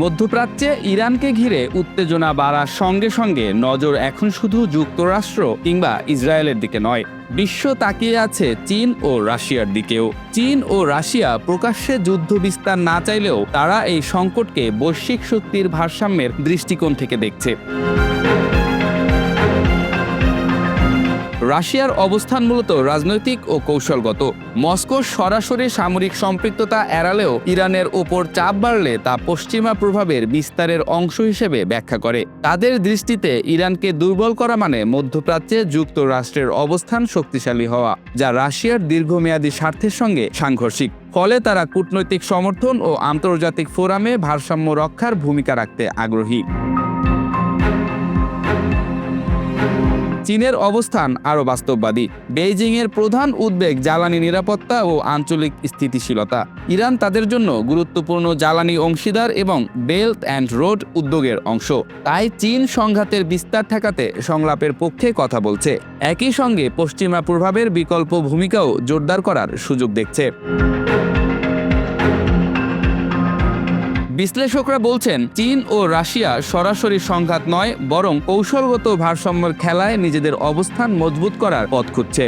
মধ্যপ্রাচ্যে ইরানকে ঘিরে উত্তেজনা বাড়ার সঙ্গে সঙ্গে নজর এখন শুধু যুক্তরাষ্ট্র কিংবা ইসরায়েলের দিকে নয়, বিশ্ব তাকিয়ে আছে চীন ও রাশিয়ার দিকেও। চীন ও রাশিয়া প্রকাশ্যে যুদ্ধ বিস্তার না চাইলেও তারা এই সংকটকে বৈশ্বিক শক্তির ভারসাম্যের দৃষ্টিকোণ থেকে দেখছে। রাশিয়ার অবস্থান মূলত রাজনৈতিক ও কৌশলগত। মস্কোর সরাসরি সামরিক সম্পৃক্ততা এড়ালেও ইরানের ওপর চাপ বাড়লে তা পশ্চিমা প্রভাবের বিস্তারের অংশ হিসেবে ব্যাখ্যা করে। তাদের দৃষ্টিতে ইরানকে দুর্বল করা মানে মধ্যপ্রাচ্যে যুক্তরাষ্ট্রের অবস্থান শক্তিশালী হওয়া, যা রাশিয়ার দীর্ঘমেয়াদী স্বার্থের সঙ্গে সাংঘর্ষিক। ফলে তারা কূটনৈতিক সমর্থন ও আন্তর্জাতিক ফোরামে ভারসাম্য রক্ষার ভূমিকা রাখতে আগ্রহী। চীনের অবস্থান আরও বাস্তববাদী। বেইজিংয়ের প্রধান উদ্বেগ জ্বালানি নিরাপত্তা ও আঞ্চলিক স্থিতিশীলতা। ইরান তাদের জন্য গুরুত্বপূর্ণ জ্বালানি অংশীদার এবং বেল্ট অ্যান্ড রোড উদ্যোগের অংশ। তাই চীন সংঘাতের বিস্তার ঠেকাতে সংলাপের পক্ষে কথা বলছে। একই সঙ্গে পশ্চিমা প্রভাবের বিকল্প ভূমিকাও জোরদার করার সুযোগ দেখছে। বিশ্লেষকরা বলছেন, চীন ও রাশিয়া সরাসরি সংঘাত নয়, বরং কৌশলগত ভারসাম্যের খেলায় নিজেদের অবস্থান মজবুত করার পথ খুঁজছে।